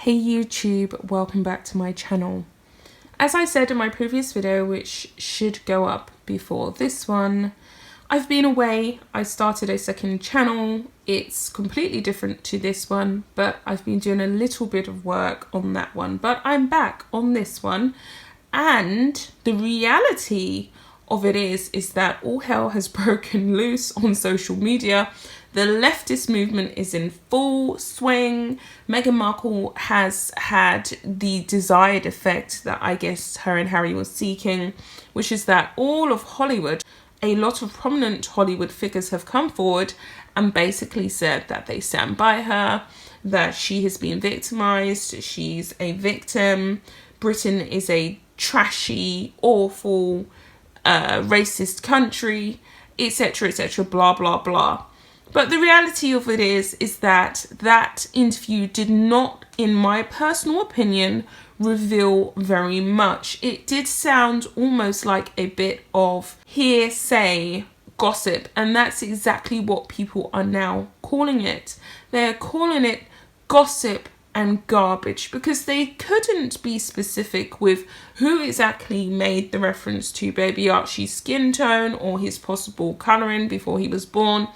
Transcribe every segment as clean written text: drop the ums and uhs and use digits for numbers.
Hey YouTube, welcome back to my channel. As I said in my previous video, which should go up before this one, I've been away. I started a second channel. It's completely different to this one, but I've been doing a little bit of work on that one. But I'm back on this one, and the reality of it is that all hell has broken loose on social media. The leftist movement is in full swing. Meghan Markle has had the desired effect that I guess her and Harry were seeking, which is that all of Hollywood, a lot of prominent Hollywood figures have come forward and basically said that they stand by her, that she has been victimized, she's a victim, Britain is a trashy, awful, racist country, etc., blah, blah, blah. But the reality of it is that that interview did not, in my personal opinion, reveal very much. It did sound almost like a bit of hearsay gossip, and that's exactly what people are now calling it. They're calling it gossip and garbage because they couldn't be specific with who exactly made the reference to baby Archie's skin tone or his possible colouring before he was born.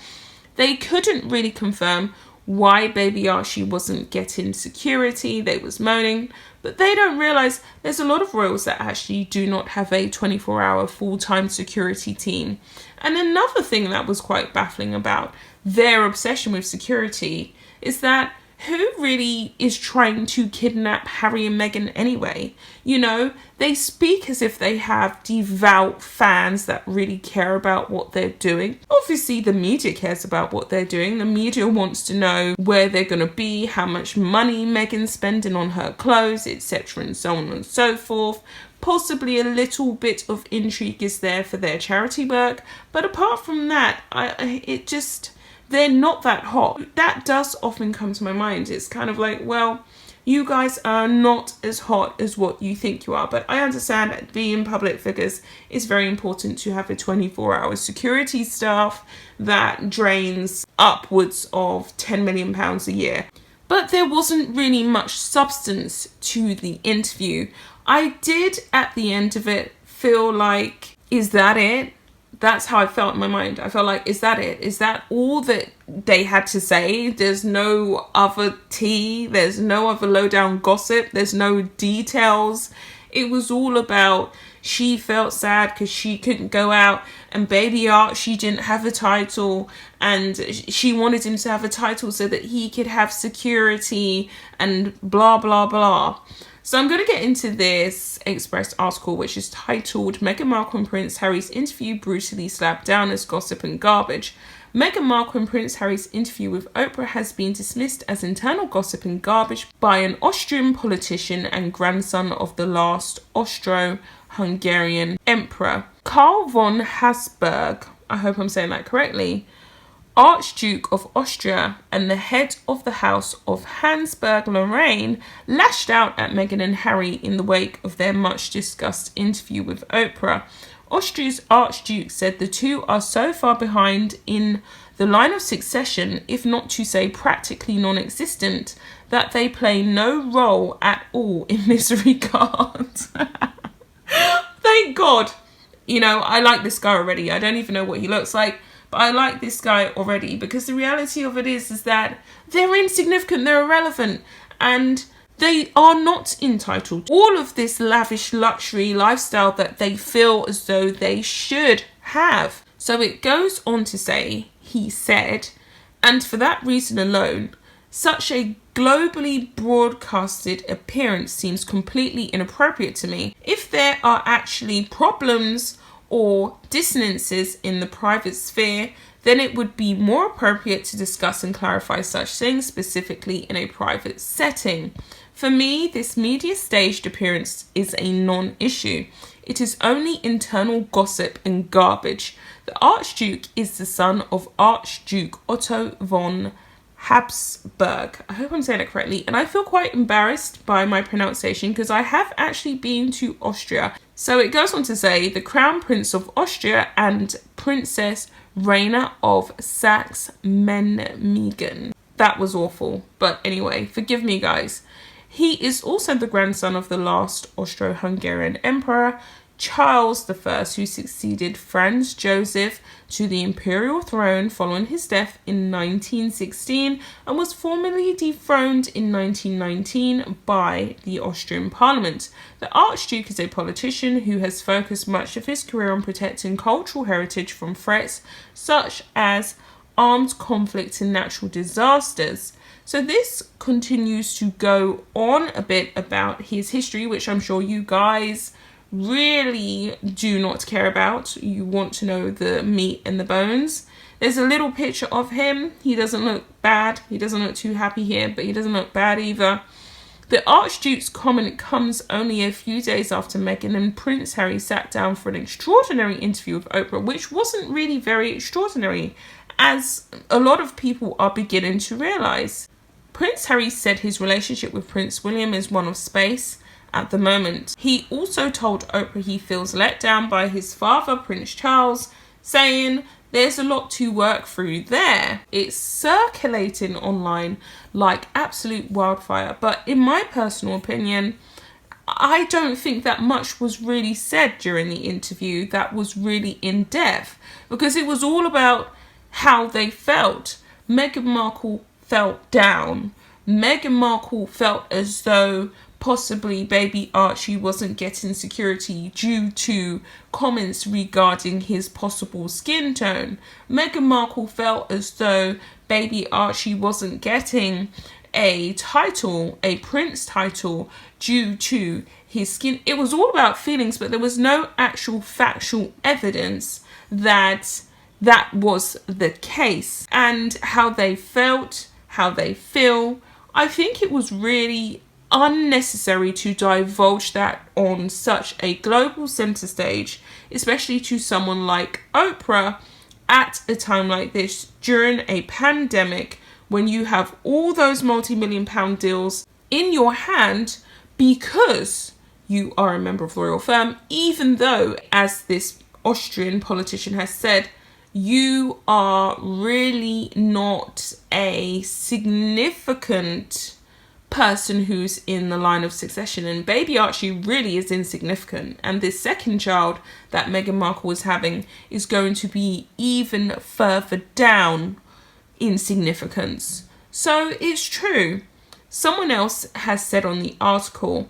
They couldn't really confirm why baby Archie wasn't getting security. They was moaning, but they don't realise there's a lot of royals that actually do not have a 24-hour full-time security team. And another thing that was quite baffling about their obsession with security is that who really is trying to kidnap Harry and Meghan anyway? You know, they speak as if they have devout fans that really care about what they're doing. Obviously, the media cares about what they're doing. The media wants to know where they're going to be, how much money Meghan's spending on her clothes, etc., and so on and so forth. Possibly a little bit of intrigue is there for their charity work. But apart from that, they're not that hot. That does often come to my mind. It's kind of like, well, you guys are not as hot as what you think you are. But I understand that being public figures is very important to have a 24-hour security staff that drains upwards of £10 million a year. But there wasn't really much substance to the interview. I did, at the end of it, feel like, is that it? That's how I felt in my mind. I felt like, is that it? Is that all that they had to say? There's no other tea. There's no other lowdown gossip. There's no details. It was all about she felt sad because she couldn't go out, and baby Archie didn't have a title, and she wanted him to have a title so that he could have security and blah, blah, blah. So I'm going to get into this Express article, which is titled Meghan Markle and Prince Harry's interview brutally slapped down as gossip and garbage. Meghan Markle and Prince Harry's interview with Oprah has been dismissed as internal gossip and garbage by an Austrian politician and grandson of the last Austro-Hungarian emperor, Karl von Habsburg, I hope I'm saying that correctly, Archduke of Austria and the head of the House of Habsburg-Lorraine, lashed out at Meghan and Harry in the wake of their much-discussed interview with Oprah. Austria's Archduke said the two are so far behind in the line of succession, if not to say practically non-existent, that they play no role at all in this regard. Thank God. You know, I like this guy already. I don't even know what he looks like. But I like this guy already because the reality of it is that they're insignificant, they're irrelevant, and they are not entitled to all of this lavish luxury lifestyle that they feel as though they should have. So it goes on to say, he said, and for that reason alone, such a globally broadcasted appearance seems completely inappropriate to me. If there are actually problems or dissonances in the private sphere, then it would be more appropriate to discuss and clarify such things specifically in a private setting. For me, this media staged appearance is a non-issue. It is only internal gossip and garbage. The Archduke is the son of Archduke Otto von Habsburg. I hope I'm saying it correctly, and I feel quite embarrassed by my pronunciation because I have actually been to Austria. So it goes on to say the Crown Prince of Austria and Princess Raina of Saxe-Meiningen. That was awful, but anyway, forgive me guys. He is also the grandson of the last Austro-Hungarian emperor, Charles I, who succeeded Franz Joseph to the imperial throne following his death in 1916 and was formally dethroned in 1919 by the Austrian parliament. The Archduke is a politician who has focused much of his career on protecting cultural heritage from threats such as armed conflicts and natural disasters. So this continues to go on a bit about his history, which I'm sure you guys really do not care about. You want to know the meat and the bones. There's a little picture of him. He doesn't look bad. He doesn't look too happy here, but he doesn't look bad either. The Archduke's comment comes only a few days after Meghan and Prince Harry sat down for an extraordinary interview with Oprah, which wasn't really very extraordinary, as a lot of people are beginning to realise. Prince Harry said his relationship with Prince William is one of space at the moment. He also told Oprah he feels let down by his father, Prince Charles, saying there's a lot to work through there. It's circulating online like absolute wildfire, but in my personal opinion, I don't think that much was really said during the interview that was really in depth, because it was all about how they felt. Meghan Markle felt down. Meghan Markle felt as though possibly baby Archie wasn't getting security due to comments regarding his possible skin tone. Meghan Markle felt as though baby Archie wasn't getting a title, a prince title, due to his skin. It was all about feelings, but there was no actual factual evidence that that was the case. And how they felt, how they feel, I think it was really unnecessary to divulge that on such a global centre stage, especially to someone like Oprah at a time like this during a pandemic, when you have all those multi-million-pound deals in your hand because you are a member of the royal firm, even though, as this Austrian politician has said, you are really not a significant person who's in the line of succession, and baby Archie really is insignificant, and this second child that Meghan Markle is having is going to be even further down in significance. So it's true. Someone else has said on the article,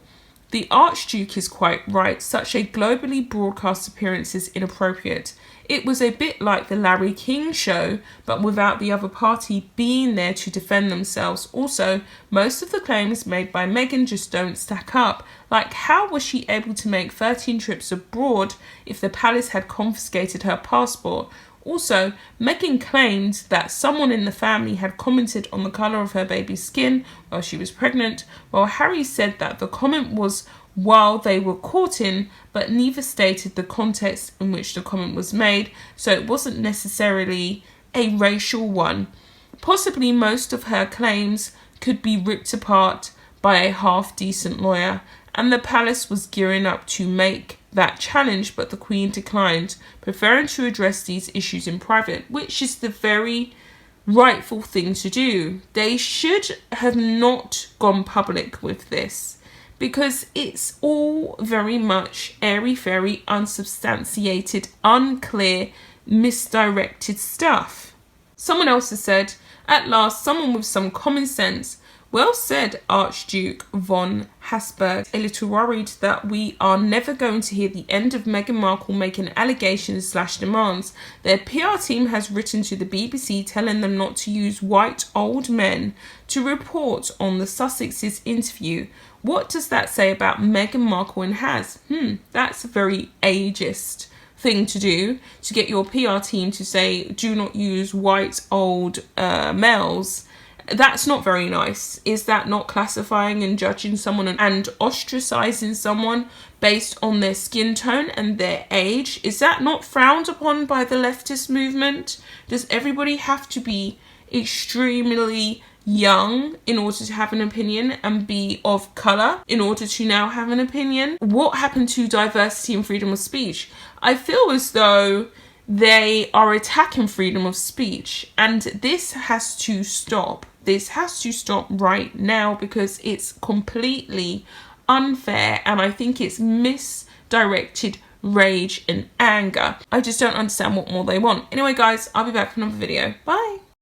the Archduke is quite right, such a globally broadcast appearance is inappropriate. It was a bit like the Larry King show, but without the other party being there to defend themselves. Also, most of the claims made by Meghan just don't stack up. Like, how was she able to make 13 trips abroad if the palace had confiscated her passport? Also, Meghan claimed that someone in the family had commented on the colour of her baby's skin while she was pregnant, while Harry said that the comment was while they were courting, but neither stated the context in which the comment was made, so it wasn't necessarily a racial one. Possibly most of her claims could be ripped apart by a half-decent lawyer, and the palace was gearing up to make that challenge, but the Queen declined, preferring to address these issues in private, which is the very rightful thing to do. They should have not gone public with this, because it's all very much airy-fairy, unsubstantiated, unclear, misdirected stuff. Someone else has said, at last, someone with some common sense. Well said, Archduke von Habsburg. A little worried that we are never going to hear the end of Meghan Markle making allegations/demands. Their PR team has written to the BBC telling them not to use white old men to report on the Sussexes' interview. What does that say about Meghan Markle and Has? That's a very ageist thing to do, to get your PR team to say, do not use white old males. That's not very nice. Is that not classifying and judging someone and ostracizing someone based on their skin tone and their age? Is that not frowned upon by the leftist movement? Does everybody have to be extremely young in order to have an opinion and be of colour in order to now have an opinion? What happened to diversity and freedom of speech? I feel as though they are attacking freedom of speech, and this has to stop. This has to stop right now because it's completely unfair, and I think it's misdirected rage and anger. I just don't understand what more they want. Anyway guys, I'll be back for another video. Bye.